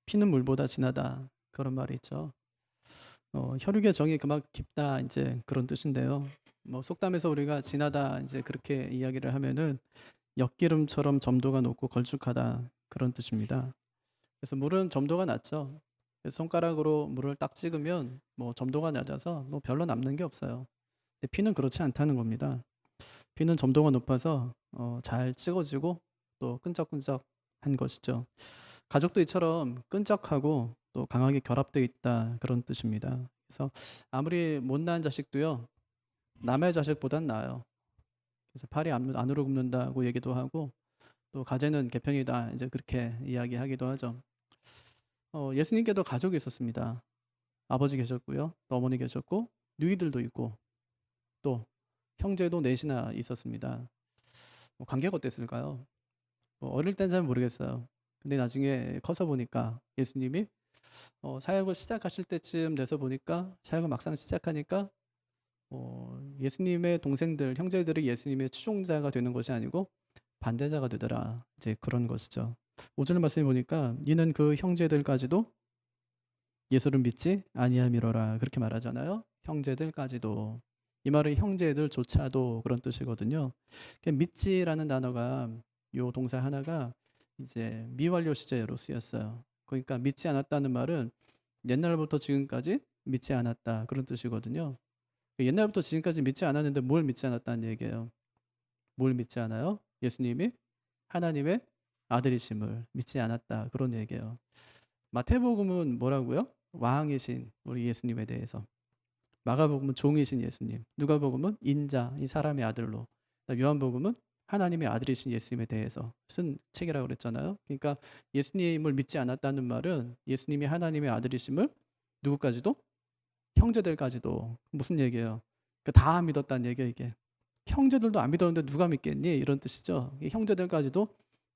피는 물보다 진하다 그런 말이 있죠. 혈육의 정이 그만큼 깊다 이제 그런 뜻인데요. 속담에서 우리가 진하다 이제 그렇게 이야기를 하면은 엿기름처럼 점도가 높고 걸쭉하다 그런 뜻입니다. 그래서 물은 점도가 낮죠. 그래서 손가락으로 물을 딱 찍으면 점도가 낮아서 별로 남는 게 없어요. 근데 피는 그렇지 않다는 겁니다. 피는 점도가 높아서 잘 찍어지고 또 끈적끈적한 것이죠. 가족도 이처럼 끈적하고 또 강하게 결합되어 있다 그런 뜻입니다. 그래서 아무리 못난 자식도요 남의 자식보단 나아요. 그래서 팔이 안으로 굽는다고 얘기도 하고 또 가재는 개편이다 이제 그렇게 이야기하기도 하죠. 예수님께도 가족이 있었습니다. 아버지 계셨고요, 또 어머니 계셨고 누이들도 있고 또 형제도 넷이나 있었습니다. 관계가 어땠을까요? 어릴 땐 잘 모르겠어요. 근데 나중에 커서 보니까 예수님이 사역을 시작하실 때쯤 돼서 보니까 사역을 막상 시작하니까 예수님의 동생들, 형제들이 예수님의 추종자가 되는 것이 아니고 반대자가 되더라. 이제 그런 것이죠. 5절 말씀에 보니까 이는 그 형제들까지도 예수를 믿지 아니함이로라 그렇게 말하잖아요. 형제들까지도. 이 말은 형제들조차도 그런 뜻이거든요. 믿지라는 단어가 요 동사 하나가 이제 미완료 시제로 쓰였어요. 그러니까 믿지 않았다는 말은 옛날부터 지금까지 믿지 않았다 그런 뜻이거든요. 옛날부터 지금까지 믿지 않았는데 뭘 믿지 않았다는 얘기예요. 뭘 믿지 않아요? 예수님이 하나님의 아들이심을 믿지 않았다 그런 얘기예요. 마태복음은 뭐라고요? 왕이신 우리 예수님에 대해서. 마가복음은 종이신 예수님. 누가복음은 인자, 이 사람의 아들로. 요한복음은 하나님의 아들이신 예수님에 대해서 쓴 책이라고 그랬잖아요. 그러니까 예수님을 믿지 않았다는 말은 예수님이 하나님의 아들이심을 누구까지도? 형제들까지도. 무슨 얘기예요? 그러니까 다 믿었다는 얘기예요, 이게. 형제들도 안 믿었는데 누가 믿겠니? 이런 뜻이죠. 형제들까지도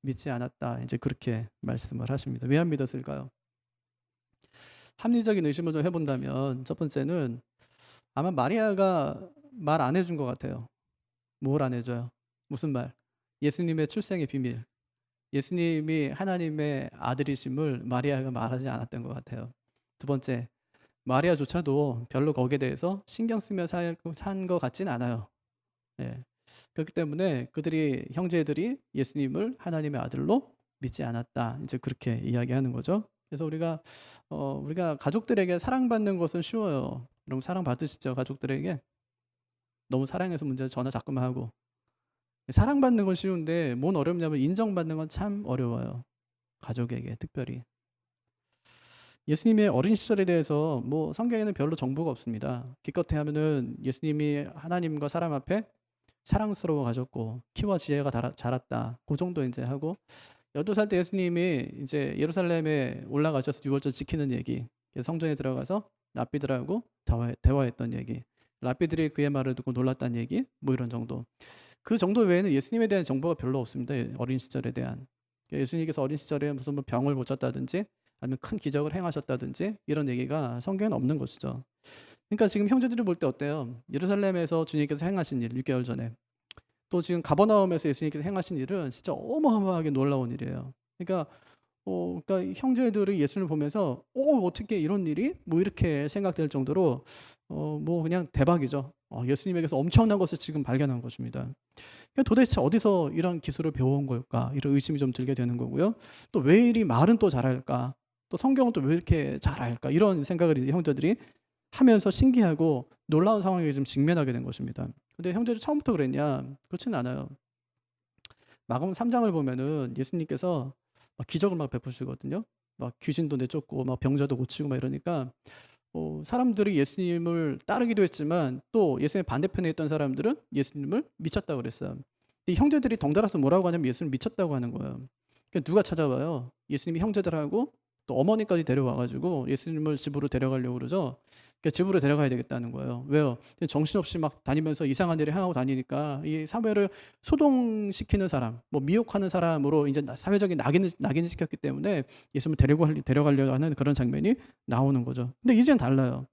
믿지 않았다. 이제 그렇게 말씀을 하십니다. 왜 안 믿었을까요? 합리적인 의심을 좀 해본다면 첫 번째는 아마 마리아가 말 안 해준 것 같아요. 뭘 안 해줘요? 무슨 말? 예수님의 출생의 비밀. 예수님이 하나님의 아들이심을 마리아가 말하지 않았던 것 같아요. 두 번째, 마리아조차도 별로 거기에 대해서 신경 쓰며 산 것 같진 않아요. 예. 그렇기 때문에 그들이 형제들이 예수님을 하나님의 아들로 믿지 않았다. 이제 그렇게 이야기하는 거죠. 그래서 우리가 가족들에게 사랑받는 것은 쉬워요. 여러분 사랑 받으시죠? 가족들에게 너무 사랑해서 문제 전화 자꾸만 하고 사랑받는 건 쉬운데 뭔 어렵냐면 인정받는 건 참 어려워요. 가족에게 특별히. 예수님의 어린 시절에 대해서 성경에는 별로 정보가 없습니다. 기껏해 하면은 예수님이 하나님과 사람 앞에 사랑스러워 가졌고 키와 지혜가 자랐다. 그 정도 이제 하고 12살 때 예수님이 이제 예루살렘에 올라가셔서 유월절 지키는 얘기. 성전에 들어가서 랍비들하고 대화했던 얘기. 랍비들이 그의 말을 듣고 놀랐다는 얘기. 이런 정도. 그 정도 외에는 예수님에 대한 정보가 별로 없습니다. 어린 시절에 대한. 예수님께서 어린 시절에 무슨 병을 고쳤다든지 아니면 큰 기적을 행하셨다든지 이런 얘기가 성경에는 없는 것이죠. 그러니까 지금 형제들이 볼 때 어때요? 예루살렘에서 주님께서 행하신 일 6개월 전에 또 지금 가버나움에서 예수님께서 행하신 일은 진짜 어마어마하게 놀라운 일이에요. 그러니까 형제들이 예수님을 보면서 어떻게 이런 일이? 이렇게 생각될 정도로 그냥 대박이죠. 예수님에게서 엄청난 것을 지금 발견한 것입니다. 그러니까 도대체 어디서 이런 기술을 배워온 걸까? 이런 의심이 좀 들게 되는 거고요. 또 왜 이리 말은 또 잘할까? 또 성경은 또 왜 이렇게 잘할까? 이런 생각을 이제 형제들이 하면서 신기하고 놀라운 상황에 좀 직면하게 된 것입니다. 근데 형제들이 처음부터 그랬냐? 그렇지는 않아요. 마가복음 3장을 보면은 예수님께서 막 기적을 막 베푸시거든요. 막 귀신도 내쫓고 막 병자도 고치고 막 이러니까 사람들이 예수님을 따르기도 했지만 또 예수님의 반대편에 있던 사람들은 예수님을 미쳤다고 그랬어요. 이 형제들이 덩달아서 뭐라고 하냐면 예수님 미쳤다고 하는 거예요. 그러니까 누가 찾아와요? 예수님이 형제들하고 또 어머니까지 데려와가지고 예수님을 집으로 데려가려고 그러죠. 그러니까 집으로 데려가야 되겠다는 거예요. 왜요? 정신없이 막 다니면서 이상한 일을 행하고 다니니까 이 사회를 소동시키는 사람, 미혹하는 사람으로 이제 사회적인 낙인을 시켰기 때문에 예수님을 데려가려고 하는 그런 장면이 나오는 거죠. 근데 이제는 달라요.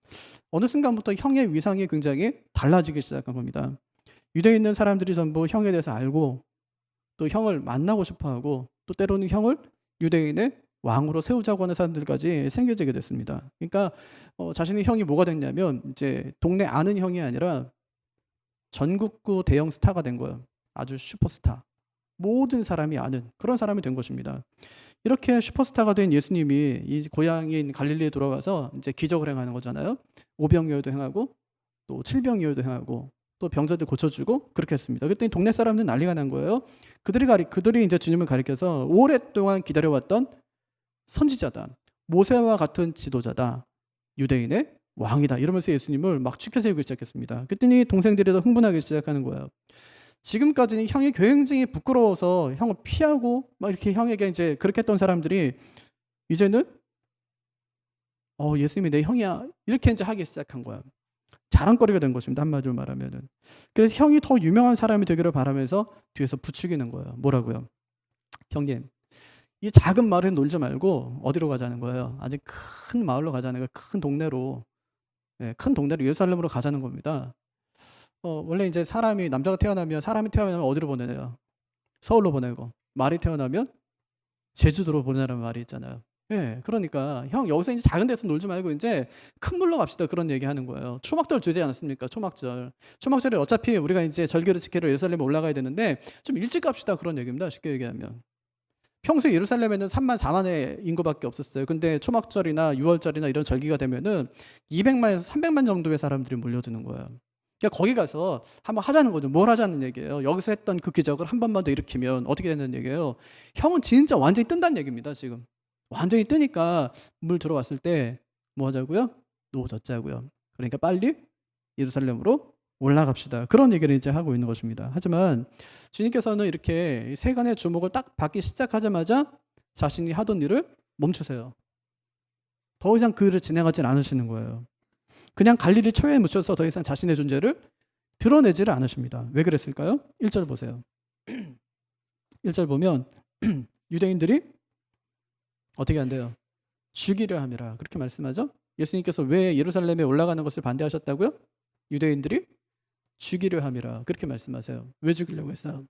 어느 순간부터 형의 위상이 굉장히 달라지기 시작한 겁니다. 유대에 있는 사람들이 전부 형에 대해서 알고 또 형을 만나고 싶어하고 또 때로는 형을 유대인의 왕으로 세우자고 하는 사람들까지 생겨지게 됐습니다. 그러니까 자신의 형이 뭐가 됐냐면 이제 동네 아는 형이 아니라 전국구 대형 스타가 된 거예요. 아주 슈퍼스타. 모든 사람이 아는 그런 사람이 된 것입니다. 이렇게 슈퍼스타가 된 예수님이 이 고향인 갈릴리에 돌아와서 이제 기적을 행하는 거잖아요. 오병이어도 행하고 또 칠병이어도 행하고 또 병자들 고쳐주고 그렇게 했습니다. 그랬더니 동네 사람들은 난리가 난 거예요. 그들이 이제 주님을 가리켜서 오랫동안 기다려왔던 선지자다. 모세와 같은 지도자다. 유대인의 왕이다. 이러면서 예수님을 막 추켜 세우기 시작했습니다. 그랬더니 동생들이 더 흥분하기 시작하는 거예요. 지금까지는 형이 굉장히 부끄러워서 형을 피하고 막 이렇게 형에게 이제 그렇게 했던 사람들이 이제는 예수님이 내 형이야 이렇게 이제 하기 시작한 거야. 자랑거리가 된 것입니다. 한마디로 말하면은. 그래서 형이 더 유명한 사람이 되기를 바라면서 뒤에서 부추기는 거예요. 뭐라고요? 형님, 이 작은 마을에 놀지 말고 어디로 가자는 거예요? 아주 큰 마을로 가자는 거예요. 큰 동네로 예루살렘으로 가자는 겁니다. 원래 이제 남자가 태어나면 사람이 태어나면 어디로 보내요? 서울로 보내고 말이 태어나면 제주도로 보내라는 말이 있잖아요. 그러니까 형 여기서 이제 작은 데서 놀지 말고 이제 큰 물로 갑시다 그런 얘기하는 거예요. 초막절 주지 않았습니까? 초막절에 어차피 우리가 이제 절기를 지키러 예루살렘에 올라가야 되는데 좀 일찍 갑시다 그런 얘기입니다. 쉽게 얘기하면 평소에 예루살렘에는 3만 4만의 인구밖에 없었어요. 근데 초막절이나 6월절이나 이런 절기가 되면은 200만에서 300만 정도의 사람들이 몰려드는 거예요. 그러니까 거기 가서 한번 하자는 거죠. 뭘 하자는 얘기예요? 여기서 했던 그 기적을 한 번만 더 일으키면 어떻게 되는 얘기예요? 형은 진짜 완전히 뜬다는 얘기입니다. 지금 완전히 뜨니까 물 들어왔을 때 뭐 하자고요? 노젓자고요. 그러니까 빨리 예루살렘으로 올라갑시다. 그런 얘기를 이제 하고 있는 것입니다. 하지만 주님께서는 이렇게 세간의 주목을 딱 받기 시작하자마자 자신이 하던 일을 멈추세요. 더 이상 그 일을 진행하지 않으시는 거예요. 그냥 갈릴리 초에 묻혀서 더 이상 자신의 존재를 드러내지를 않으십니다. 왜 그랬을까요? 1절 보세요. 1절 보면 유대인들이 어떻게 한대요? 죽이려 함이라 그렇게 말씀하죠. 예수님께서 왜 예루살렘에 올라가는 것을 반대하셨다고요? 유대인들이 죽이려 함이라 그렇게 말씀하세요. 왜 죽이려고 했어요?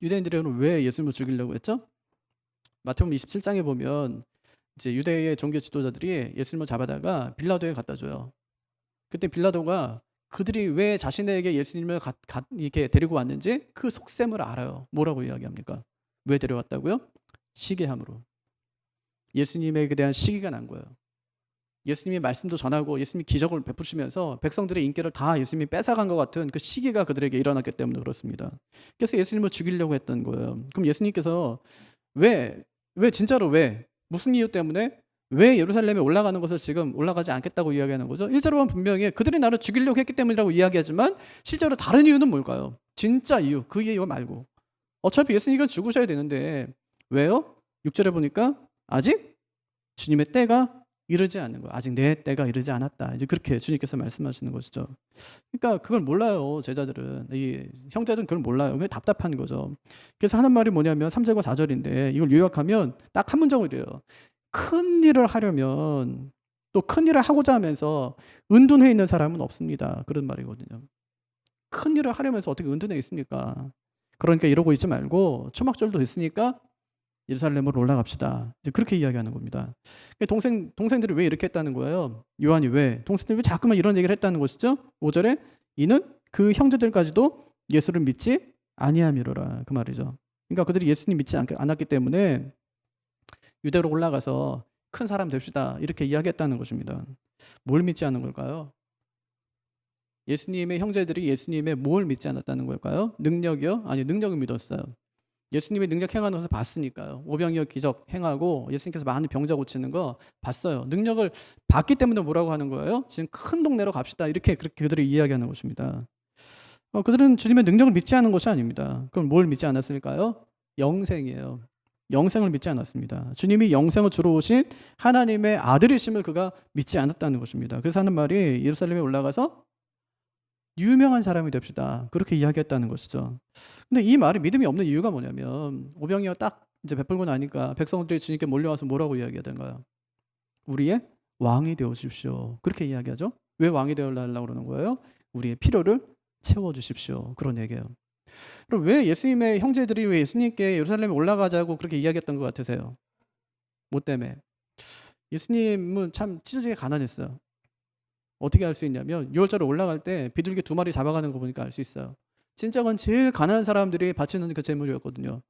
유대인들은 왜 예수님을 죽이려고 했죠? 마태복음 27장에 보면 이제 유대의 종교 지도자들이 예수님을 잡아다가 빌라도에 갖다 줘요. 그때 빌라도가 그들이 왜 자신에게 예수님을 이렇게 데리고 왔는지 그 속셈을 알아요. 뭐라고 이야기합니까? 왜 데려왔다고요? 시기함으로. 예수님에 대한 시기가 난 거예요. 예수님이 말씀도 전하고 예수님이 기적을 베푸시면서 백성들의 인기를 다 예수님이 뺏어간 것 같은 그 시기가 그들에게 일어났기 때문에 그렇습니다. 그래서 예수님을 죽이려고 했던 거예요. 그럼 예수님께서 진짜로 무슨 이유 때문에 왜 예루살렘에 올라가는 것을 지금 올라가지 않겠다고 이야기하는 거죠? 1절로 보면 분명히 그들이 나를 죽이려고 했기 때문이라고 이야기하지만 실제로 다른 이유는 뭘까요? 진짜 이유, 그 이유 말고. 어차피 예수님이 죽으셔야 되는데 왜요? 6절에 보니까 아직 주님의 때가 이르지 않는 거예요. 아직 내 때가 이르지 않았다. 이제 그렇게 주님께서 말씀하시는 것이죠. 그러니까 그걸 몰라요. 제자들은. 이 형제들은 그걸 몰라요. 그게 답답한 거죠. 그래서 하는 말이 뭐냐면 3절과 4절인데 이걸 요약하면 딱 한 문장이래요. 큰 일을 하려면 또 큰 일을 하고자 하면서 은둔해 있는 사람은 없습니다. 그런 말이거든요. 큰 일을 하려면서 어떻게 은둔해 있습니까? 그러니까 이러고 있지 말고 초막절도 됐으니까 예루살렘으로 올라갑시다. 이제 그렇게 이야기하는 겁니다. 동생들이 왜 이렇게 했다는 거예요? 요한이 동생들이 왜 자꾸만 이런 얘기를 했다는 것이죠? 5절에 이는 그 형제들까지도 예수를 믿지 아니함이로라 그 말이죠. 그러니까 그들이 예수님 믿지 않았기 때문에 유대로 올라가서 큰 사람 됩시다 이렇게 이야기했다는 것입니다. 뭘 믿지 않은 걸까요? 예수님의 형제들이 예수님의 뭘 믿지 않았다는 걸까요? 능력이요? 아니, 능력을 믿었어요. 예수님이 능력 행하는 것을 봤으니까요. 오병이어 기적 행하고 예수님께서 많은 병자 고치는 거 봤어요. 능력을 봤기 때문에 뭐라고 하는 거예요? 지금 큰 동네로 갑시다. 그렇게 그들이 이야기하는 것입니다. 그들은 주님의 능력을 믿지 않은 것이 아닙니다. 그럼 뭘 믿지 않았을까요? 영생이에요. 영생을 믿지 않았습니다. 주님이 영생을 주러 오신 하나님의 아들이심을 그가 믿지 않았다는 것입니다. 그래서 하는 말이 예루살렘에 올라가서 유명한 사람이 됩시다. 그렇게 이야기했다는 것이죠. 근데 이 말이 믿음이 없는 이유가 뭐냐면 오병이어 딱 이제 베풀고 나니까 백성들이 주님께 몰려와서 뭐라고 이야기하던가요? 우리의 왕이 되어 주십시오. 그렇게 이야기하죠. 왜 왕이 되어달라고 그러는 거예요? 우리의 필요를 채워 주십시오. 그런 얘기예요. 그럼 왜 예수님의 형제들이 왜 예수님께 예루살렘에 올라가자고 그렇게 이야기했던 것 같으세요? 뭐 때문에? 예수님은 참 찢어지게 가난했어요. 어떻게 알 수 있냐면 6월절에 올라갈 때 비둘기 2마리 잡아가는 거 보니까 알 수 있어요. 진짜 그건 제일 가난한 사람들이 바치는 그 제물이었거든요.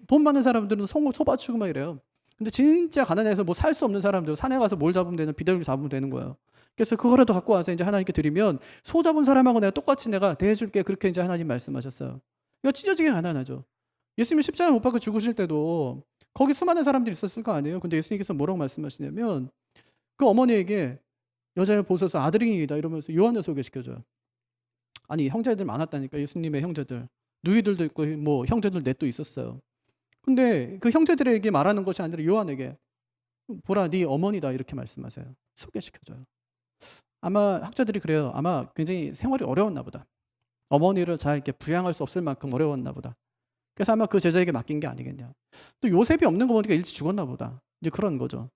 돈 많은 사람들은 소 바치고 막 이래요. 근데 진짜 가난해서 뭐 살 수 없는 사람들, 산에 가서 뭘 잡으면 되는, 비둘기 잡으면 되는 거예요. 그래서 그거라도 갖고 와서 이제 하나님께 드리면 소 잡은 사람하고 내가 똑같이 내가 대해줄게, 그렇게 이제 하나님 말씀하셨어요. 이거 찢어지게 가난하죠. 예수님이 십자가 못 박혀 죽으실 때도 거기 수많은 사람들이 있었을 거 아니에요. 근데 예수님께서 뭐라고 말씀하시냐면 그 어머니에게 여자를 보소서, 아들이니이다 이러면서 요한을 소개시켜줘요. 아니 형제들 많았다니까, 예수님의 형제들. 누이들도 있고 뭐 형제들 넷도 있었어요. 근데 그 형제들에게 말하는 것이 아니라 요한에게 보라 네 어머니다 이렇게 말씀하세요. 소개시켜줘요. 아마 학자들이 그래요. 아마 굉장히 생활이 어려웠나 보다. 어머니를 잘 이렇게 부양할 수 없을 만큼 어려웠나 보다. 그래서 아마 그 제자에게 맡긴 게 아니겠냐. 또 요셉이 없는 거 보니까 일찍 죽었나 보다. 이제 그런 거죠.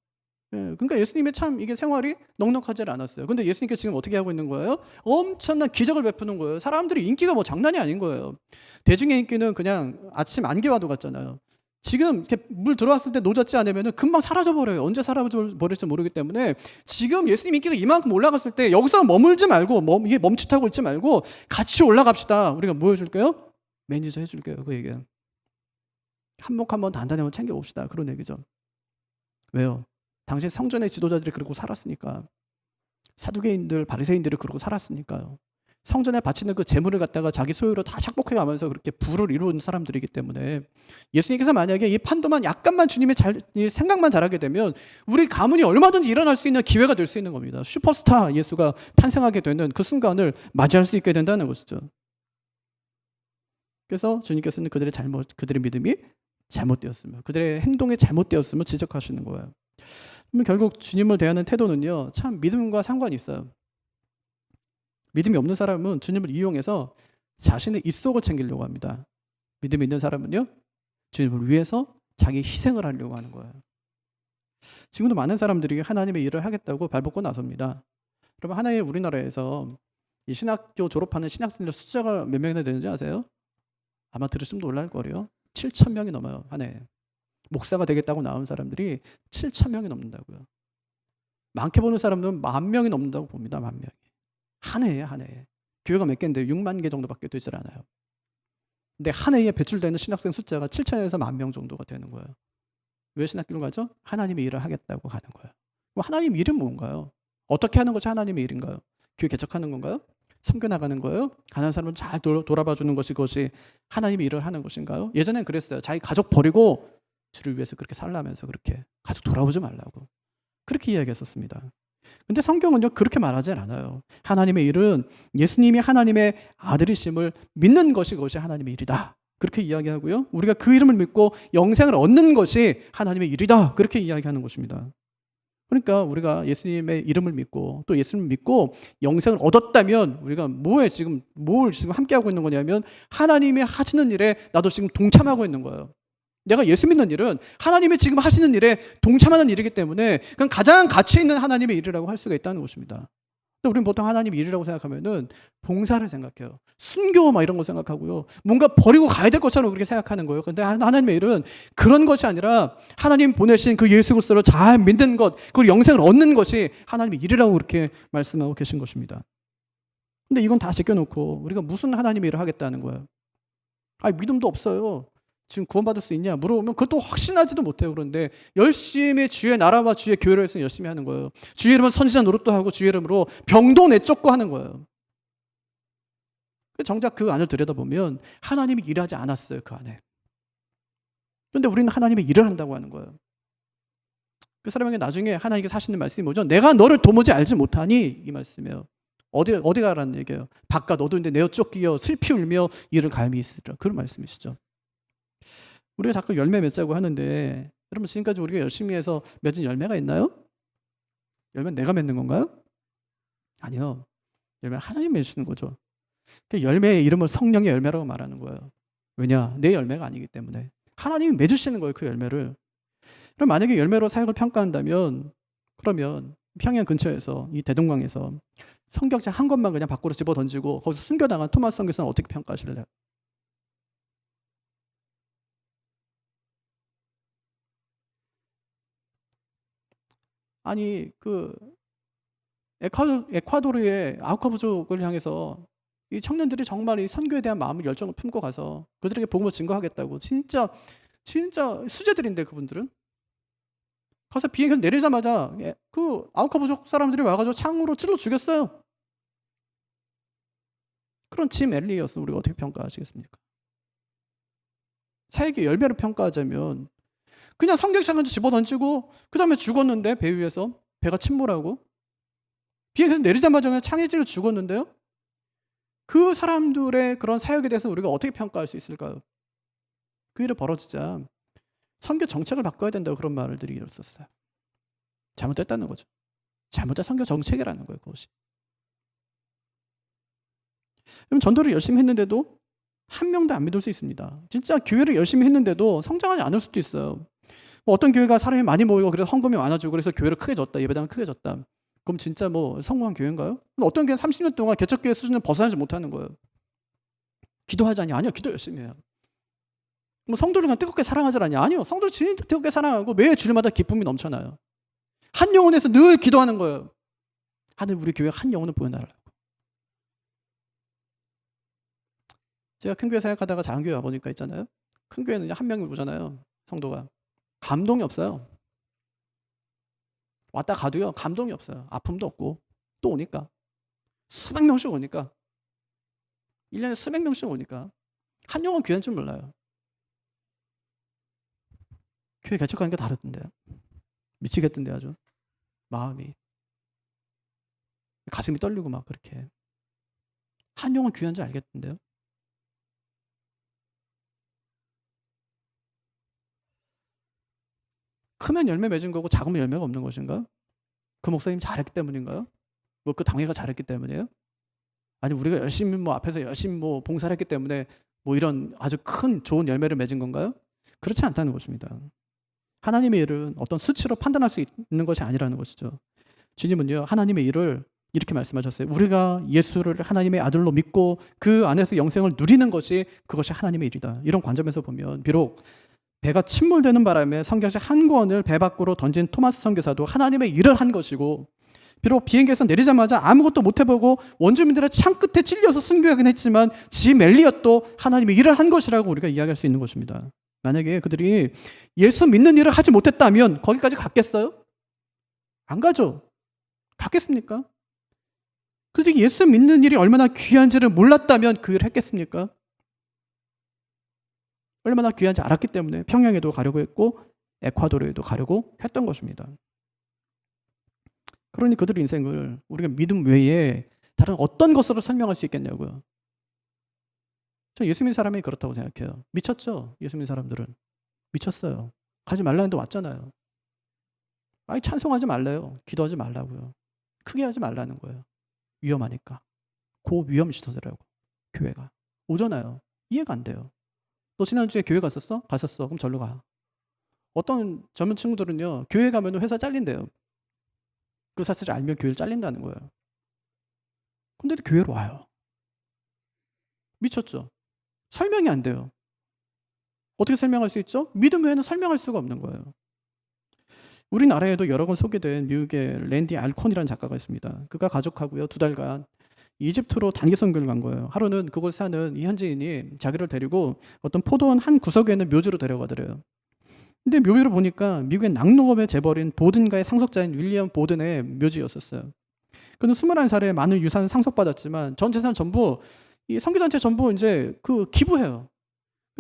예, 그러니까 예수님의 참 이게 생활이 넉넉하지 않았어요. 근데 예수님께서 지금 어떻게 하고 있는 거예요? 엄청난 기적을 베푸는 거예요. 사람들이 인기가 뭐 장난이 아닌 거예요. 대중의 인기는 그냥 아침 안개와도 같잖아요. 지금 이렇게 물 들어왔을 때 노젓지 않으면 금방 사라져버려요. 언제 사라져버릴지 모르기 때문에 지금 예수님 인기가 이만큼 올라갔을 때 여기서 머물지 말고 이게 멈칫하고 있지 말고 같이 올라갑시다. 우리가 뭐 해줄게요? 매니저 해줄게요. 그 얘기는. 한몫 한번 단단히 한번 챙겨봅시다. 그런 얘기죠. 왜요? 당시 성전의 지도자들이 그러고 살았으니까. 사두개인들, 바리새인들이 그러고 살았으니까요. 성전에 바치는 그 재물을 갖다가 자기 소유로 다 착복해 가면서 그렇게 부를 이루는 사람들이기 때문에 예수님께서 만약에 이 판도만 약간만 주님의 생각만 잘하게 되면 우리 가문이 얼마든지 일어날 수 있는 기회가 될 수 있는 겁니다. 슈퍼스타 예수가 탄생하게 되는 그 순간을 맞이할 수 있게 된다는 것이죠. 그래서 주님께서는 그들의 믿음이 잘못되었으며 그들의 행동이 잘못되었으며 지적하시는 거예요. 그러면 결국 주님을 대하는 태도는요, 참 믿음과 상관이 있어요. 믿음이 없는 사람은 주님을 이용해서 자신의 입속을 챙기려고 합니다. 믿음이 있는 사람은요, 주님을 위해서 자기 희생을 하려고 하는 거예요. 지금도 많은 사람들이 하나님의 일을 하겠다고 발벗고 나섭니다. 그러면 하나의 우리나라에서 이 신학교 졸업하는 신학생들 숫자가 몇 명이나 되는지 아세요? 아마 들으시면 놀랄 거예요. 7,000명이 넘어요, 한 해에. 목사가 되겠다고 나온 사람들이 7,000명이 넘는다고요. 많게 보는 사람들은 10,000명이 넘는다고 봅니다. 10,000명이. 한 해에 한 해에. 교회가 몇 개인데 6만 개 정도밖에 되질 않아요. 근데 한 해에 배출되는 신학생 숫자가 7,000에서 10,000명 정도가 되는 거예요. 왜 신학교를 가죠? 하나님의 일을 하겠다고 가는 거예요. 그럼 하나님 일은 뭔가요? 어떻게 하는 것이 하나님의 일인가요? 교회 개척하는 건가요? 섬겨 나가는 거예요? 가난한 사람을 잘 돌아봐 주는 것이 그것이 하나님의 일을 하는 것인가요? 예전엔 그랬어요. 자기 가족 버리고 주를 위해서 그렇게 살라면서 그렇게 가족 돌아보지 말라고 그렇게 이야기했었습니다. 근데 성경은요 그렇게 말하지 않아요. 하나님의 일은 예수님이 하나님의 아들이심을 믿는 것이 그것이 하나님의 일이다. 그렇게 이야기하고요. 우리가 그 이름을 믿고 영생을 얻는 것이 하나님의 일이다. 그렇게 이야기하는 것입니다. 그러니까 우리가 예수님의 이름을 믿고 또 예수님을 믿고 영생을 얻었다면 우리가 뭘 지금 함께하고 있는 거냐면 하나님이 하시는 일에 나도 지금 동참하고 있는 거예요. 내가 예수 믿는 일은 하나님이 지금 하시는 일에 동참하는 일이기 때문에 그건 가장 가치 있는 하나님의 일이라고 할 수가 있다는 것입니다. 우리는 보통 하나님의 일이라고 생각하면은 봉사를 생각해요. 순교 막 이런 거 생각하고요. 뭔가 버리고 가야 될 것처럼 그렇게 생각하는 거예요. 근데 하나님의 일은 그런 것이 아니라 하나님 보내신 그 예수 그리스도를 잘 믿는 것, 그리고 영생을 얻는 것이 하나님의 일이라고 그렇게 말씀하고 계신 것입니다. 근데 이건 다 제껴놓고 우리가 무슨 하나님의 일을 하겠다는 거예요? 믿음도 없어요. 지금 구원받을 수 있냐 물어보면 그것도 확신하지도 못해요. 그런데 열심히 주의 나라와 주의 교회를 위해서 열심히 하는 거예요. 주의 이름으로 선지자 노릇도 하고 주의 이름으로 병도 내쫓고 하는 거예요. 정작 그 안을 들여다보면 하나님이 일하지 않았어요. 그 안에. 그런데 우리는 하나님의 일을 한다고 하는 거예요. 그 사람에게 나중에 하나님께서 하시는 말씀이 뭐죠? 내가 너를 도무지 알지 못하니 이 말씀이에요. 어디 가라는 얘기예요. 바깥 너도 이제 내어 쫓기어 슬피 울며 이를 갈미 있으리라. 그런 말씀이시죠. 우리가 자꾸 열매 맺자고 하는데 여러분 지금까지 우리가 열심히 해서 맺은 열매가 있나요? 열매는 내가 맺는 건가요? 아니요. 열매는 하나님 맺으시는 거죠. 그 열매의 이름을 성령의 열매라고 말하는 거예요. 왜냐? 내 열매가 아니기 때문에. 하나님이 맺으시는 거예요. 그 열매를. 그럼 만약에 열매로 사역을 평가한다면 그러면 평양 근처에서 이 대동강에서 성경책 한 권만 그냥 밖으로 집어 던지고 거기서 숨겨나간 토마스 선교사는 어떻게 평가하실래요? 아니 그 에콰도르의 아우카 부족을 향해서 이 청년들이 정말 이 선교에 대한 마음을 열정을 품고 가서 그들에게 복음을 증거하겠다고 진짜 수제들인데 그분들은 가서 비행기에서 내리자마자 그 아우카 부족 사람들이 와가지고 창으로 찔러 죽였어요. 그런 짐 엘리엇은 우리가 어떻게 평가하시겠습니까? 사역의 열매를 평가하자면 그냥 성경책을 집어던지고 그 다음에 죽었는데 배 위에서 배가 침몰하고 비행기에서 내리자마자 그냥 창에 찔러 죽었는데요. 그 사람들의 그런 사역에 대해서 우리가 어떻게 평가할 수 있을까요? 그 일을 벌어지자 선교 정책을 바꿔야 된다고 그런 말을 드리기로 썼어요. 잘못됐다는 거죠. 잘못된 선교 정책이라는 거예요. 그것이. 그럼 전도를 열심히 했는데도 한 명도 안 믿을 수 있습니다. 진짜 교회를 열심히 했는데도 성장하지 않을 수도 있어요. 뭐 어떤 교회가 사람이 많이 모이고 그래서 헌금이 많아지고 그래서 교회를 크게 졌다. 예배당을 크게 졌다. 그럼 진짜 뭐 성공한 교회인가요? 어떤 교회는 30년 동안 개척교회 수준을 벗어나지 못하는 거예요. 기도하지 않냐? 아니요. 기도 열심히 해요. 뭐 성도를 그냥 뜨겁게 사랑하지 않냐? 아니요. 성도를 진짜 뜨겁게 사랑하고 매 주일마다 기쁨이 넘쳐나요. 한 영혼에서 늘 기도하는 거예요. 하늘 우리 교회 한 영혼을 보여달라고. 제가 큰 교회 생각하다가 작은 교회 와보니까 있잖아요. 큰 교회는 한 명이 오잖아요. 성도가. 감동이 없어요. 왔다 가도요. 감동이 없어요. 아픔도 없고 또 오니까. 수백 명씩 오니까. 1년에 수백 명씩 오니까. 한 영혼 귀한 줄 몰라요. 교회 개척하는 게 다르던데요. 미치겠던데 아주. 마음이. 가슴이 떨리고 막 그렇게. 한 영혼 귀한 줄 알겠던데요. 크면 열매 맺은 거고 작으면 열매가 없는 것인가요? 그 목사님 잘했기 때문인가요? 뭐 그 당회가 잘했기 때문이에요? 아니 우리가 열심히 뭐 앞에서 열심히 뭐 봉사를 했기 때문에 뭐 이런 아주 큰 좋은 열매를 맺은 건가요? 그렇지 않다는 것입니다. 하나님의 일은 어떤 수치로 판단할 수 있는 것이 아니라는 것이죠. 주님은요 하나님의 일을 이렇게 말씀하셨어요. 우리가 예수를 하나님의 아들로 믿고 그 안에서 영생을 누리는 것이 그것이 하나님의 일이다. 이런 관점에서 보면 비록 배가 침몰되는 바람에 성경책 한 권을 배 밖으로 던진 토마스 선교사도 하나님의 일을 한 것이고 비록 비행기에서 내리자마자 아무것도 못 해보고 원주민들의 창 끝에 찔려서 순교하긴 했지만 짐 엘리엇도 하나님의 일을 한 것이라고 우리가 이야기할 수 있는 것입니다. 만약에 그들이 예수 믿는 일을 하지 못했다면 거기까지 갔겠어요? 안 가죠. 갔겠습니까? 그들이 예수 믿는 일이 얼마나 귀한지를 몰랐다면 그 일을 했겠습니까? 얼마나 귀한지 알았기 때문에 평양에도 가려고 했고 에콰도르에도 가려고 했던 것입니다. 그러니 그들의 인생을 우리가 믿음 외에 다른 어떤 것으로 설명할 수 있겠냐고요. 저 예수 믿는 사람이 그렇다고 생각해요. 미쳤죠? 예수 믿는 사람들은. 미쳤어요. 가지 말라는데 왔잖아요. 아니 찬송하지 말래요. 기도하지 말라고요. 크게 하지 말라는 거예요. 위험하니까. 고위험 시설이라고. 교회가. 오잖아요. 이해가 안 돼요. 너 지난주에 교회 갔었어? 갔었어. 그럼 절로 가. 어떤 젊은 친구들은요. 교회 가면 회사 잘린대요. 그 사실을 알면 교회를 잘린다는 거예요. 근데 교회로 와요. 미쳤죠? 설명이 안 돼요. 어떻게 설명할 수 있죠? 믿음 외에는 설명할 수가 없는 거예요. 우리나라에도 여러 번 소개된 미국의 랜디 알콘이라는 작가가 있습니다. 그가 가족하고요 2달간 이집트로 단기 선교를 간 거예요. 하루는 그곳에 사는 이 현지인이 자기를 데리고 어떤 포도원 한 구석에 있는 묘지로 데려가더래요. 근데 묘비를 보니까 미국의 낙농업의 재벌인 보든가의 상속자인 윌리엄 보든의 묘지였었어요. 그는 21살에 많은 유산을 상속받았지만 전 재산 전부 이 선교단체 전부 이제 그 기부해요.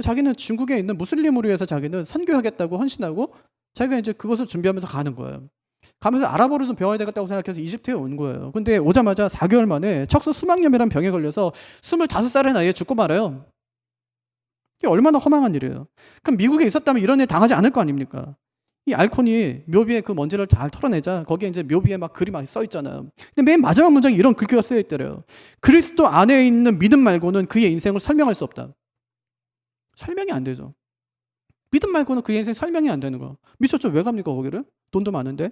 자기는 중국에 있는 무슬림으로 위해서 자기는 선교하겠다고 헌신하고 자기가 이제 그것을 준비하면서 가는 거예요. 가면서 아랍어를 좀 배워야 되겠다고 생각해서 이집트에 온 거예요. 근데 오자마자 4개월 만에 척수 수막염이라는 병에 걸려서 25살의 나이에 죽고 말아요. 이게 얼마나 허망한 일이에요. 그럼 미국에 있었다면 이런 일 당하지 않을 거 아닙니까? 이 알콘이 묘비에 그 먼지를 잘 털어내자 거기에 이제 묘비에 막 글이 막 써 있잖아요. 근데 맨 마지막 문장에 이런 글귀가 쓰여 있더래요. 그리스도 안에 있는 믿음 말고는 그의 인생을 설명할 수 없다. 설명이 안 되죠. 믿음 말고는 그의 인생 설명이 안 되는 거. 미쳤죠? 왜 갑니까 거기를? 돈도 많은데.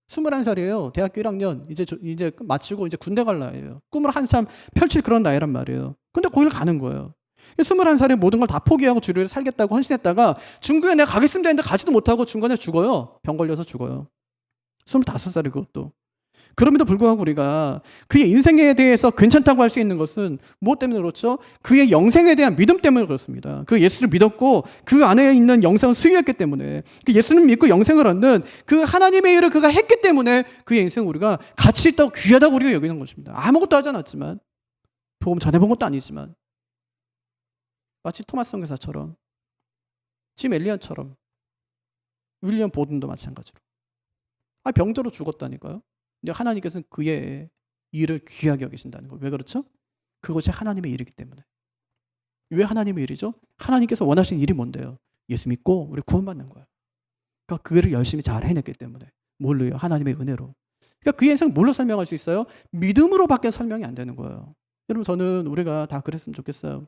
21살이에요. 대학교 1학년 이제 마치고 이제 군대 갈 나이에요. 꿈을 한참 펼칠 그런 나이란 말이에요. 근데 거기를 가는 거예요. 21살에 모든 걸 다 포기하고 주를 살겠다고 헌신했다가 중국에 내가 가겠습니다 했는데 가지도 못하고 중간에 죽어요. 병 걸려서 죽어요. 25살이 그것도. 그럼에도 불구하고 우리가 그의 인생에 대해서 괜찮다고 할 수 있는 것은 무엇 때문에 그렇죠? 그의 영생에 대한 믿음 때문에 그렇습니다. 그 예수를 믿었고 그 안에 있는 영생을 수용했기 때문에, 그 예수님 믿고 영생을 얻는 그 하나님의 일을 그가 했기 때문에 그의 인생을 우리가 가치 있다고 귀하다고 우리가 여기는 것입니다. 아무것도 하지 않았지만, 복음 전해본 것도 아니지만, 마치 토마스 선교사처럼, 짐 엘리언처럼, 윌리엄 보든도 마찬가지로 병들어 죽었다니까요. 근데 하나님께서는 그의 일을 귀하게 여기신다는 거예요. 왜 그렇죠? 그것이 하나님의 일이기 때문에. 왜 하나님의 일이죠? 하나님께서 원하시는 일이 뭔데요? 예수 믿고 우리 구원받는 거예요. 그러니까 그 일을 열심히 잘 해냈기 때문에. 뭘로요? 하나님의 은혜로. 그러니까 그의 인생 뭘로 설명할 수 있어요? 믿음으로밖에 설명이 안 되는 거예요. 여러분, 저는 우리가 다 그랬으면 좋겠어요.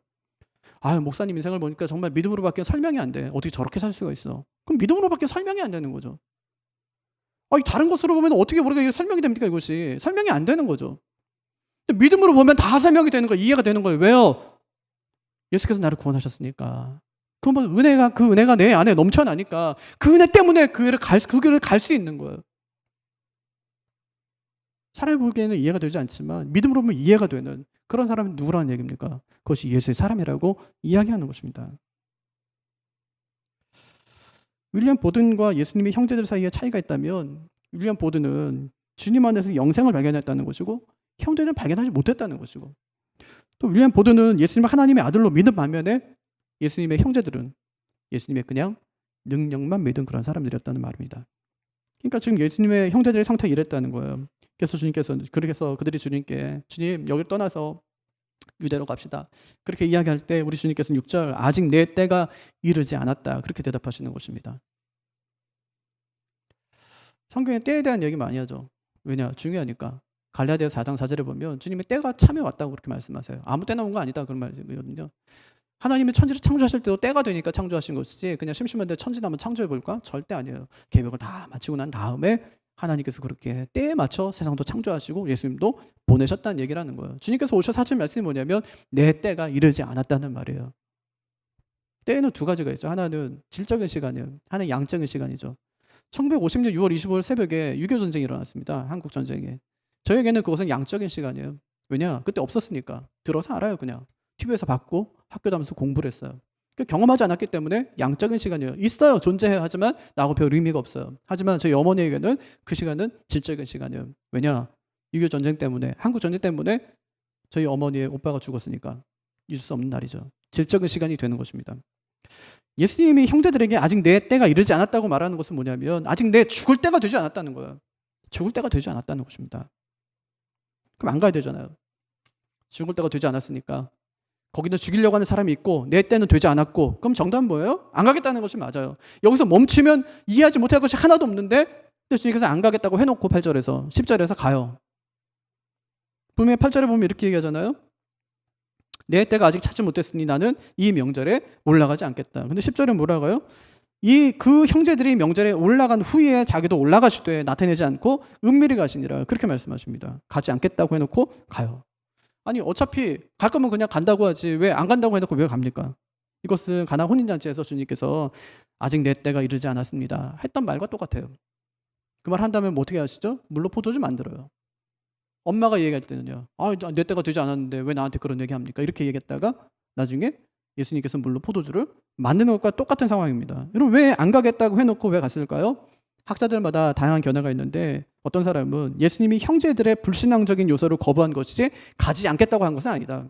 목사님 인생을 보니까 정말 믿음으로밖에 설명이 안 돼. 어떻게 저렇게 살 수가 있어? 그럼 믿음으로밖에 설명이 안 되는 거죠. 다른 것으로 보면 어떻게 우리가 이게 설명이 됩니까? 이것이 설명이 안 되는 거죠. 믿음으로 보면 다 설명이 되는 거예요. 이해가 되는 거예요. 왜요? 예수께서 나를 구원하셨으니까. 그 은혜가 내 안에 넘쳐나니까 그 은혜 때문에 그 길을 갈 수 있는 거예요. 사람이 보기에는 이해가 되지 않지만 믿음으로 보면 이해가 되는 그런 사람이 누구라는 얘기입니까? 그것이 예수의 사람이라고 이야기하는 것입니다. 윌리엄 보든과 예수님의 형제들 사이에 차이가 있다면, 윌리엄 보든은 주님 안에서 영생을 발견했다는 것이고 형제들은 발견하지 못했다는 것이고, 또 윌리엄 보든은 예수님을 하나님의 아들로 믿은 반면에 예수님의 형제들은 예수님의 그냥 능력만 믿은 그런 사람들이었다는 말입니다. 그러니까 지금 예수님의 형제들의 상태가 이랬다는 거예요. 그래서 그들이 주님께, 주님 여기를 떠나서 유대로 갑시다, 그렇게 이야기할 때 우리 주님께서는 6절, 아직 내 때가 이르지 않았다, 그렇게 대답하시는 것입니다. 성경에 때에 대한 얘기 많이 하죠. 왜냐? 중요하니까. 갈라디아서 4장 4절에 보면 주님의 때가 참에 왔다고 그렇게 말씀하세요. 아무 때나 온 거 아니다, 그런 말이거든요. 하나님이 천지를 창조하실 때도 때가 되니까 창조하신 것이지 그냥 심심한데 천지 한번 창조해볼까? 절대 아니에요. 계획을 다 마치고 난 다음에 하나님께서 그렇게 때에 맞춰 세상도 창조하시고 예수님도 보내셨다는 얘기라는 거예요. 주님께서 오셔서 하신 말씀이 뭐냐면 내 때가 이르지 않았다는 말이에요. 때에는 두 가지가 있죠. 하나는 질적인 시간이에요. 하나는 양적인 시간이죠. 1950년 6월 25일 새벽에 6.25 전쟁이 일어났습니다. 한국 전쟁에. 저에게는 그것은 양적인 시간이에요. 왜냐? 그때 없었으니까. 들어서 알아요, 그냥. TV에서 봤고 학교 다니면서 공부를 했어요. 경험하지 않았기 때문에 양적인 시간이에요. 있어요, 존재해요. 하지만 나하고 별 의미가 없어요. 하지만 저희 어머니에게는 그 시간은 질적인 시간이에요. 왜냐? 6.25 전쟁 때문에, 한국 전쟁 때문에 저희 어머니의 오빠가 죽었으니까 잊을 수 없는 날이죠. 질적인 시간이 되는 것입니다. 예수님이 형제들에게 아직 내 때가 이르지 않았다고 말하는 것은 뭐냐면 아직 내 죽을 때가 되지 않았다는 거예요. 죽을 때가 되지 않았다는 것입니다. 그럼 안 가야 되잖아요. 죽을 때가 되지 않았으니까. 거기는 죽이려고 하는 사람이 있고 내 때는 되지 않았고, 그럼 정답은 뭐예요? 안 가겠다는 것이 맞아요. 여기서 멈추면 이해하지 못할 것이 하나도 없는데 주님께서 안 가겠다고 해놓고 8절에서 10절에서 가요. 분명히 8절에 보면 이렇게 얘기하잖아요. 내 때가 아직 찾지 못했으니 나는 이 명절에 올라가지 않겠다. 근데 10절에 뭐라고 해요? 그 형제들이 명절에 올라간 후에 자기도 올라가시되 나타내지 않고 은밀히 가시니라, 그렇게 말씀하십니다. 가지 않겠다고 해놓고 가요. 아니 어차피 갈 거면 그냥 간다고 하지 왜 안 간다고 해놓고 왜 갑니까? 이것은 가나 혼인잔치에서 주님께서 아직 내 때가 이르지 않았습니다 했던 말과 똑같아요. 그 말 한다면 뭐 어떻게 하시죠? 물로 포도주 만들어요. 엄마가 얘기할 때는요, 내 때가 되지 않았는데 왜 나한테 그런 얘기합니까? 이렇게 얘기했다가 나중에 예수님께서 물로 포도주를 만드는 것과 똑같은 상황입니다. 여러분, 왜 안 가겠다고 해놓고 왜 갔을까요? 학자들마다 다양한 견해가 있는데 어떤 사람은 예수님이 형제들의 불신앙적인 요소를 거부한 것이지 가지 않겠다고 한 것은 아니다.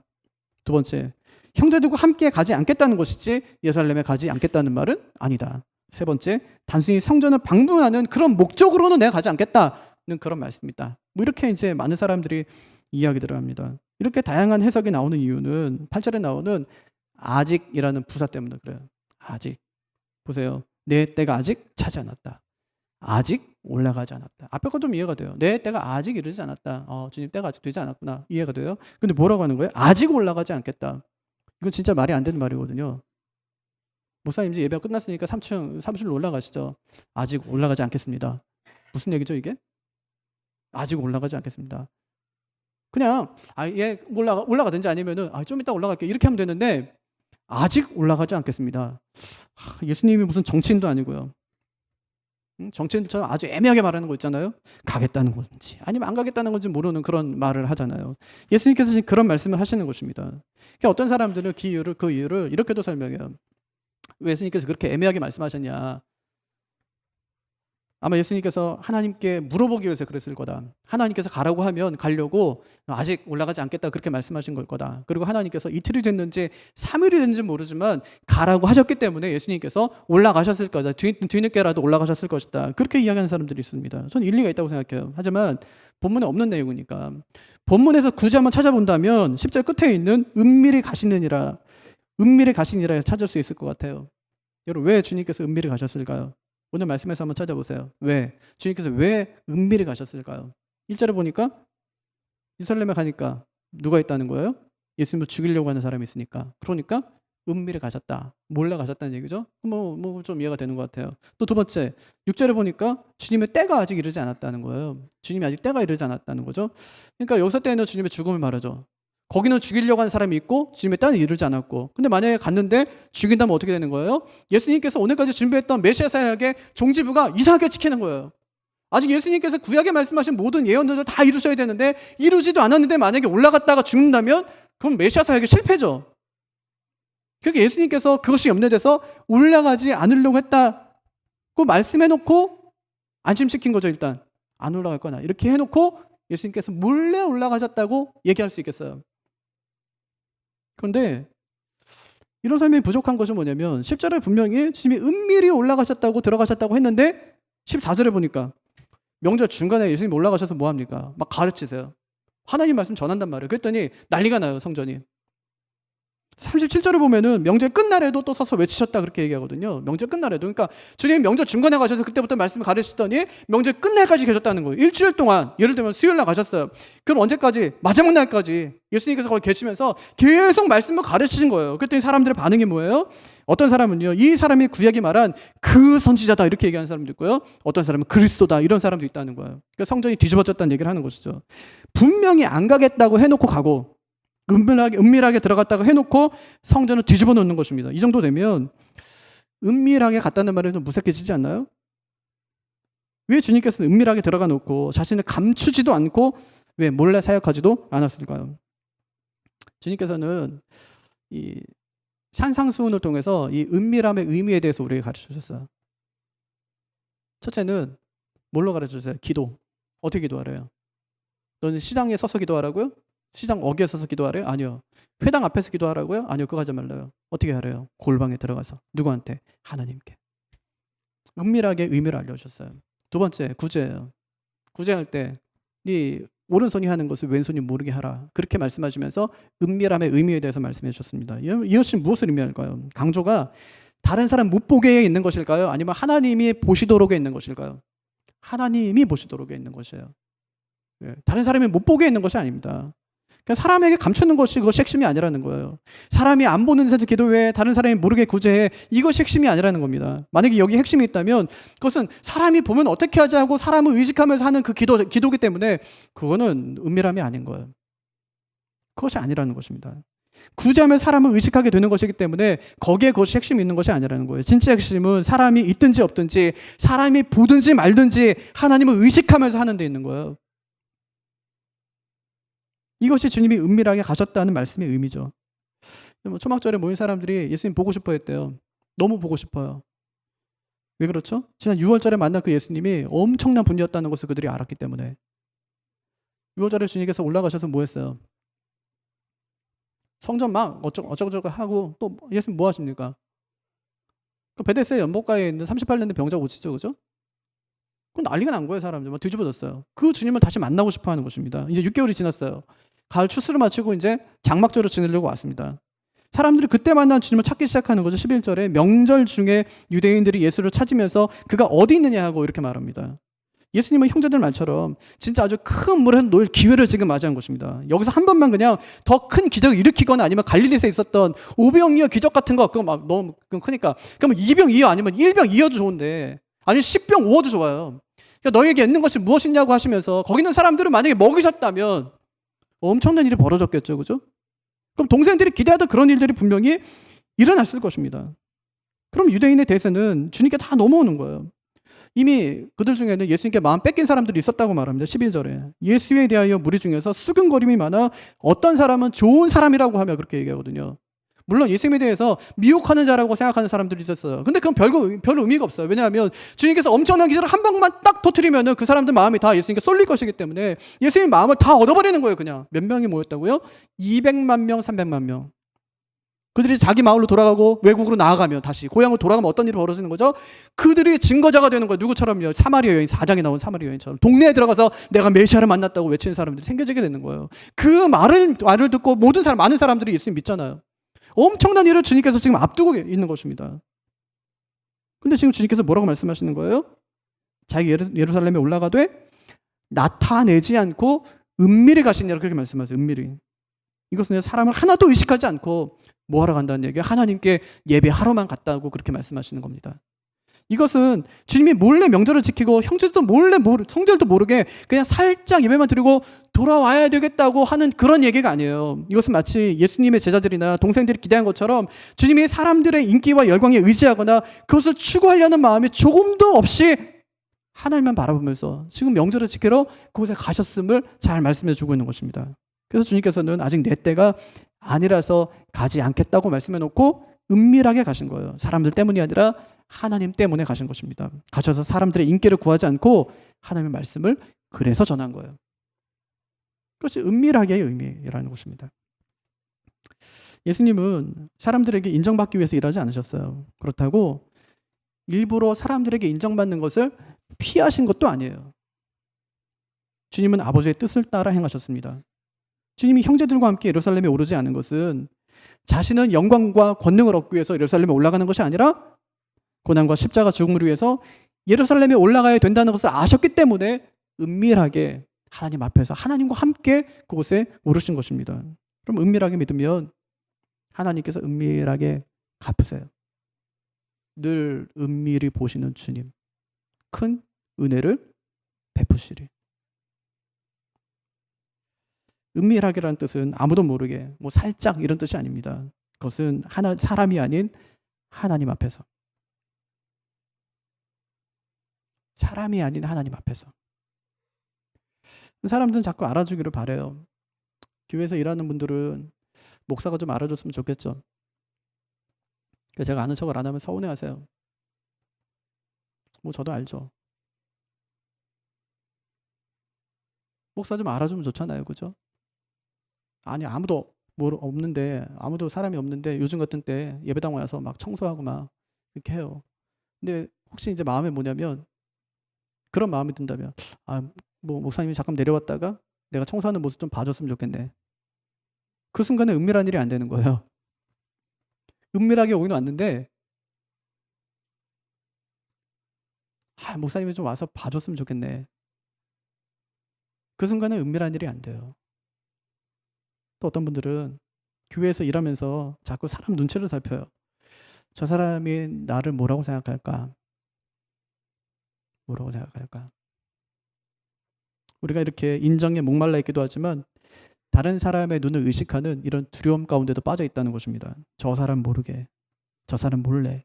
두 번째, 형제들과 함께 가지 않겠다는 것이지 예루살렘에 가지 않겠다는 말은 아니다. 세 번째, 단순히 성전을 방문하는 그런 목적으로는 내가 가지 않겠다는 그런 말씀이다. 뭐 이렇게 이제 많은 사람들이 이야기들을 합니다. 이렇게 다양한 해석이 나오는 이유는 8절에 나오는 아직이라는 부사 때문에 그래요. 아직. 보세요. 내 때가 아직 차지 않았다. 아직 올라가지 않았다. 앞에 건 좀 이해가 돼요. 내 때가 아직 이르지 않았다. 주님 때가 아직 되지 않았구나. 이해가 돼요. 근데 뭐라고 하는 거예요? 아직 올라가지 않겠다. 이건 진짜 말이 안 되는 말이거든요. 목사님 이제 예배가 끝났으니까 3층 사무실로 올라가시죠. 아직 올라가지 않겠습니다. 무슨 얘기죠 이게? 아직 올라가지 않겠습니다. 그냥 올라가든지 아니면은 좀 이따 올라갈게 이렇게 하면 되는데 아직 올라가지 않겠습니다. 예수님이 무슨 정치인도 아니고요. 정치인들처럼 아주 애매하게 말하는 거 있잖아요. 가겠다는 건지 아니면 안 가겠다는 건지 모르는 그런 말을 하잖아요. 예수님께서 지금 그런 말씀을 하시는 것입니다. 그러니까 어떤 사람들은 그 이유를 이렇게도 설명해요. 왜 예수님께서 그렇게 애매하게 말씀하셨냐. 아마 예수님께서 하나님께 물어보기 위해서 그랬을 거다. 하나님께서 가라고 하면 가려고 아직 올라가지 않겠다 그렇게 말씀하신 걸 거다. 그리고 하나님께서 이틀이 됐는지 3일이 됐는지 모르지만 가라고 하셨기 때문에 예수님께서 올라가셨을 거다. 뒤늦게라도 올라가셨을 것이다. 그렇게 이야기하는 사람들이 있습니다. 저는 일리가 있다고 생각해요. 하지만 본문에 없는 내용이니까. 본문에서 굳이 한번 찾아본다면 10절 끝에 있는 은밀히 가시느니라 찾을 수 있을 것 같아요. 여러분 왜 주님께서 은밀히 가셨을까요? 오늘 말씀에서 한번 찾아보세요. 왜? 주님께서 왜 은밀히 가셨을까요? 1절에 보니까 예루살렘에 가니까 누가 있다는 거예요? 예수님을 죽이려고 하는 사람이 있으니까. 그러니까 은밀히 가셨다. 몰래 가셨다는 얘기죠. 좀 이해가 되는 것 같아요. 또 두 번째, 6절에 보니까 주님의 때가 아직 이르지 않았다는 거예요. 주님이 아직 때가 이르지 않았다는 거죠. 그러니까 여기서 때는 주님의 죽음을 말하죠. 거기는 죽이려고 하는 사람이 있고 주님의 때는 이르지 않았고, 근데 만약에 갔는데 죽인다면 어떻게 되는 거예요? 예수님께서 오늘까지 준비했던 메시아 사역의 종지부가 이상하게 찍히는 거예요. 아직 예수님께서 구약에 말씀하신 모든 예언들을 다 이루셔야 되는데 이루지도 않았는데 만약에 올라갔다가 죽는다면 그럼 메시아 사역이 실패죠. 그러니까 예수님께서 그것이 염려돼서 올라가지 않으려고 했다고 말씀해놓고 안심시킨 거죠. 일단 안 올라갈 거나 이렇게 해놓고 예수님께서 몰래 올라가셨다고 얘기할 수 있겠어요. 그런데 이런 설명이 부족한 것은 뭐냐면 10절에 분명히 주님이 은밀히 올라가셨다고 들어가셨다고 했는데 14절에 보니까 명절 중간에 예수님 올라가셔서 뭐합니까? 막 가르치세요. 하나님 말씀 전한단 말이에요. 그랬더니 난리가 나요, 성전이. 37절에 보면은 명절 끝날에도 또 서서 외치셨다 그렇게 얘기하거든요. 명절 끝날에도. 그러니까 주님 명절 중간에 가셔서 그때부터 말씀을 가르치시더니 명절 끝날까지 계셨다는 거예요. 일주일 동안, 예를 들면 수요일 날 가셨어요. 그럼 언제까지? 마지막 날까지 예수님께서 거기 계시면서 계속 말씀을 가르치신 거예요. 그랬더니 사람들의 반응이 뭐예요? 어떤 사람은요, 이 사람이 구약이 말한 그 선지자다 이렇게 얘기하는 사람도 있고요. 어떤 사람은 그리스도다 이런 사람도 있다는 거예요. 그러니까 성전이 뒤집어졌다는 얘기를 하는 것이죠. 분명히 안 가겠다고 해놓고 가고 은밀하게 들어갔다가 해놓고 성전을 뒤집어 놓는 것입니다. 이 정도 되면 은밀하게 갔다는 말이 좀 무색해지지 않나요? 왜 주님께서는 은밀하게 들어가 놓고 자신을 감추지도 않고 왜 몰래 사역하지도 않았을까요? 주님께서는 이 산상수훈을 통해서 이 은밀함의 의미에 대해서 우리에게 가르쳐 주셨어요. 첫째는 뭘로 가르쳐 주세요? 기도. 어떻게 기도하래요? 너는 시장에 서서 기도하라고요? 시장 어귀에 서서 기도하래요? 아니요. 회당 앞에서 기도하라고요? 아니요. 그거 하지 말라요. 어떻게 하래요? 골방에 들어가서. 누구한테? 하나님께. 은밀하게 의미를 알려주셨어요. 두 번째, 구제예요. 구제할 때 네 오른손이 하는 것을 왼손이 모르게 하라. 그렇게 말씀하시면서 은밀함의 의미에 대해서 말씀해 주셨습니다. 이것이 무엇을 의미할까요? 강조가 다른 사람 못 보게 있는 것일까요? 아니면 하나님이 보시도록 있는 것일까요? 하나님이 보시도록 있는 것이에요. 다른 사람이 못 보게 있는 것이 아닙니다. 그러니까 사람에게 감추는 것이 그것이 핵심이 아니라는 거예요. 사람이 안 보는 데서 기도해, 다른 사람이 모르게 구제해, 이것이 핵심이 아니라는 겁니다. 만약에 여기 핵심이 있다면 그것은 사람이 보면 어떻게 하지 하고 사람을 의식하면서 하는 그 기도기 때문에 그거는 은밀함이 아닌 거예요. 그것이 아니라는 것입니다. 구제하면 사람을 의식하게 되는 것이기 때문에 거기에 그것이 핵심이 있는 것이 아니라는 거예요. 진짜 핵심은 사람이 있든지 없든지 사람이 보든지 말든지 하나님을 의식하면서 하는 데 있는 거예요. 이것이 주님이 은밀하게 가셨다는 말씀의 의미죠. 초막절에 모인 사람들이 예수님 보고 싶어 했대요. 너무 보고 싶어요. 왜 그렇죠? 지난 6월절에 만난 그 예수님이 엄청난 분이었다는 것을 그들이 알았기 때문에. 6월절에 주님께서 올라가셔서 뭐 했어요? 성전 막 어쩌고저쩌고 하고 또 예수님 뭐 하십니까? 베데스다 연못가에 있는 38년 된 병자 고치죠, 그죠? 그럼 난리가 난 거예요, 사람들. 막 뒤집어졌어요. 그 주님을 다시 만나고 싶어 하는 것입니다. 이제 6개월이 지났어요. 가을 추수를 마치고 이제 장막절을 지내려고 왔습니다. 사람들이 그때 만난 주님을 찾기 시작하는 거죠. 11절에 명절 중에 유대인들이 예수를 찾으면서 그가 어디 있느냐 하고 이렇게 말합니다. 예수님은 형제들 말처럼 진짜 아주 큰 물에서 놓일 기회를 지금 맞이한 것입니다. 여기서 한 번만 그냥 더 큰 기적을 일으키거나 아니면 갈릴리에서 있었던 오병이어 기적 같은 거 그거 막 너무 크니까 그러면 2병 2여 아니면 1병 2여도 좋은데 아니 10병 5어도 좋아요. 그러니까 너에게 있는 것이 무엇이냐고 하시면서 거기 있는 사람들은 만약에 먹이셨다면 엄청난 일이 벌어졌겠죠. 그죠? 그럼 동생들이 기대하던 그런 일들이 분명히 일어났을 것입니다. 그럼 유대인의 대세는 주님께 다 넘어오는 거예요. 이미 그들 중에는 예수님께 마음 뺏긴 사람들이 있었다고 말합니다. 12절에 예수에 대하여 무리 중에서 수근거림이 많아 어떤 사람은 좋은 사람이라고 하며 그렇게 얘기하거든요. 물론 예수님에 대해서 미혹하는 자라고 생각하는 사람들이 있었어요. 근데 그건 별 의미가 없어요. 왜냐하면 주님께서 엄청난 기술을 한 방만 딱 터뜨리면 그 사람들 마음이 다 예수님께 쏠릴 것이기 때문에 예수님 마음을 다 얻어버리는 거예요. 그냥 몇 명이 모였다고요? 200만 명, 300만 명. 그들이 자기 마을로 돌아가고 외국으로 나아가면 다시 고향으로 돌아가면 어떤 일이 벌어지는 거죠? 그들이 증거자가 되는 거예요. 누구처럼요? 사마리아 여인, 4장에 나온 사마리아 여인처럼 동네에 들어가서 내가 메시아를 만났다고 외치는 사람들이 생겨지게 되는 거예요. 그 말을 듣고 모든 사람, 많은 사람들이 예수님 믿잖아요. 엄청난 일을 주님께서 지금 앞두고 있는 것입니다. 근데 지금 주님께서 뭐라고 말씀하시는 거예요? 자기 예루살렘에 올라가되 나타내지 않고 은밀히 가시니라 그렇게 말씀하세요. 은밀히. 이것은 사람을 하나도 의식하지 않고 뭐 하러 간다는 얘기예요? 하나님께 예배하러만 갔다고 그렇게 말씀하시는 겁니다. 이것은 주님이 몰래 명절을 지키고 형제들도 몰래 성도들도 모르게 그냥 살짝 예배만 드리고 돌아와야 되겠다고 하는 그런 얘기가 아니에요. 이것은 마치 예수님의 제자들이나 동생들이 기대한 것처럼 주님이 사람들의 인기와 열광에 의지하거나 그것을 추구하려는 마음이 조금도 없이 하나님만 바라보면서 지금 명절을 지키러 그곳에 가셨음을 잘 말씀해 주고 있는 것입니다. 그래서 주님께서는 아직 내 때가 아니라서 가지 않겠다고 말씀해 놓고 은밀하게 가신 거예요. 사람들 때문이 아니라 하나님 때문에 가신 것입니다. 가셔서 사람들의 인기를 구하지 않고 하나님의 말씀을 그래서 전한 거예요. 그것이 은밀하게의 의미라는 것입니다. 예수님은 사람들에게 인정받기 위해서 일하지 않으셨어요. 그렇다고 일부러 사람들에게 인정받는 것을 피하신 것도 아니에요. 주님은 아버지의 뜻을 따라 행하셨습니다. 주님이 형제들과 함께 예루살렘에 오르지 않은 것은 자신은 영광과 권능을 얻기 위해서 예루살렘에 올라가는 것이 아니라 고난과 십자가 죽음을 위해서 예루살렘에 올라가야 된다는 것을 아셨기 때문에 은밀하게 하나님 앞에서 하나님과 함께 그곳에 오르신 것입니다. 그럼 은밀하게 믿으면 하나님께서 은밀하게 갚으세요. 늘 은밀히 보시는 주님, 큰 은혜를 베푸시리. 은밀하게라는 뜻은 아무도 모르게 뭐 살짝 이런 뜻이 아닙니다. 그것은 사람이 아닌 하나님 앞에서, 사람이 아닌 하나님 앞에서. 사람들은 자꾸 알아주기를 바라요. 교회에서 일하는 분들은 목사가 좀 알아줬으면 좋겠죠. 제가 아는 척을 안 하면 서운해하세요. 뭐 저도 알죠. 목사 좀 알아주면 좋잖아요, 그죠? 아니 아무도 없는데, 아무도 사람이 없는데 요즘 같은 때 예배당 와서 막 청소하고 막 이렇게 해요. 근데 혹시 이제 마음에 뭐냐면 그런 마음이 든다면 뭐 목사님이 잠깐 내려왔다가 내가 청소하는 모습 좀 봐줬으면 좋겠네. 그 순간에 은밀한 일이 안 되는 거예요. 은밀하게 오긴 왔는데 목사님이 좀 와서 봐줬으면 좋겠네. 그 순간에 은밀한 일이 안 돼요. 또 어떤 분들은 교회에서 일하면서 자꾸 사람 눈치를 살펴요. 저 사람이 나를 뭐라고 생각할까? 뭐라고 생각할까? 우리가 이렇게 인정에 목말라 있기도 하지만 다른 사람의 눈을 의식하는 이런 두려움 가운데도 빠져 있다는 것입니다. 저 사람 모르게, 저 사람 몰래.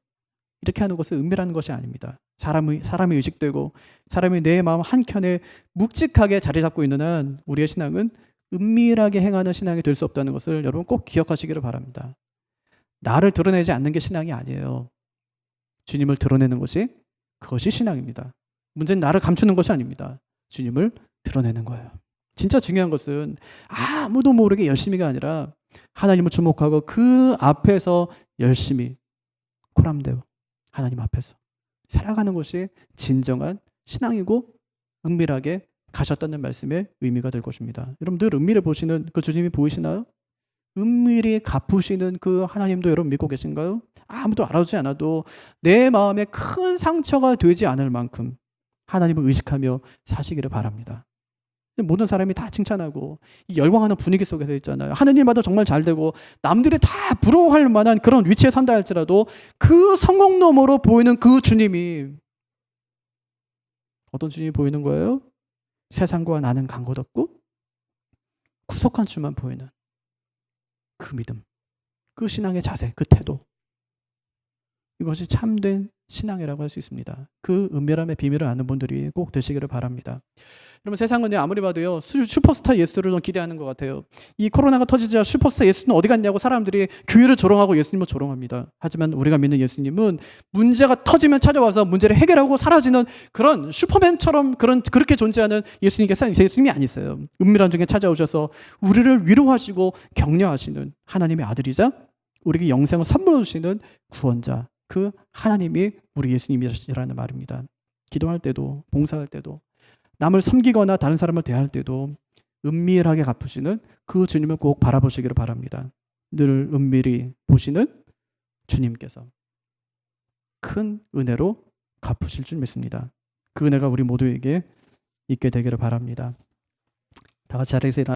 이렇게 하는 것은 은밀한 것이 아닙니다. 사람이 의식되고 사람이 내 마음 한켠에 묵직하게 자리 잡고 있는 한 우리의 신앙은 은밀하게 행하는 신앙이 될 수 없다는 것을 여러분 꼭 기억하시기를 바랍니다. 나를 드러내지 않는 게 신앙이 아니에요. 주님을 드러내는 것이 그것이 신앙입니다. 문제는 나를 감추는 것이 아닙니다. 주님을 드러내는 거예요. 진짜 중요한 것은 아무도 모르게 열심히가 아니라 하나님을 주목하고 그 앞에서 열심히 코람되어 하나님 앞에서 살아가는 것이 진정한 신앙이고 은밀하게 가셨다는 말씀의 의미가 될 것입니다. 여러분 늘 은밀히 보시는 그 주님이 보이시나요? 은밀히 갚으시는 그 하나님도 여러분 믿고 계신가요? 아무도 알아주지 않아도 내 마음에 큰 상처가 되지 않을 만큼 하나님을 의식하며 사시기를 바랍니다. 모든 사람이 다 칭찬하고 이 열광하는 분위기 속에서 있잖아요. 하는 일마다 정말 잘 되고 남들이 다 부러워할 만한 그런 위치에 산다 할지라도 그 성공 너머로 보이는 그 주님이 어떤 주님이 보이는 거예요? 세상과 나는 간 것 없고 구속한 주만 보이는 그 믿음, 그 신앙의 자세, 그 태도. 이것이 참된 신앙이라고 할 수 있습니다. 그 은밀함의 비밀을 아는 분들이 꼭 되시기를 바랍니다. 여러분, 세상은요, 아무리 봐도요, 슈퍼스타 예수를 너무 기대하는 것 같아요. 이 코로나가 터지자 슈퍼스타 예수는 어디 갔냐고 사람들이 교회를 조롱하고 예수님을 조롱합니다. 하지만 우리가 믿는 예수님은 문제가 터지면 찾아와서 문제를 해결하고 사라지는 그런 슈퍼맨처럼 그렇게 존재하는 예수님이 아니세요. 은밀한 중에 찾아오셔서 우리를 위로하시고 격려하시는 하나님의 아들이자 우리에게 영생을 선물로 주시는 구원자, 그 하나님이 우리 예수님이시라는 말입니다. 기도할 때도, 봉사할 때도, 남을 섬기거나 다른 사람을 대할 때도 은밀하게 갚으시는 그 주님을 꼭 바라보시기를 바랍니다. 늘 은밀히 보시는 주님께서 큰 은혜로 갚으실 줄 믿습니다. 그 은혜가 우리 모두에게 있게 되기를 바랍니다. 다 같이 자리에서 일어나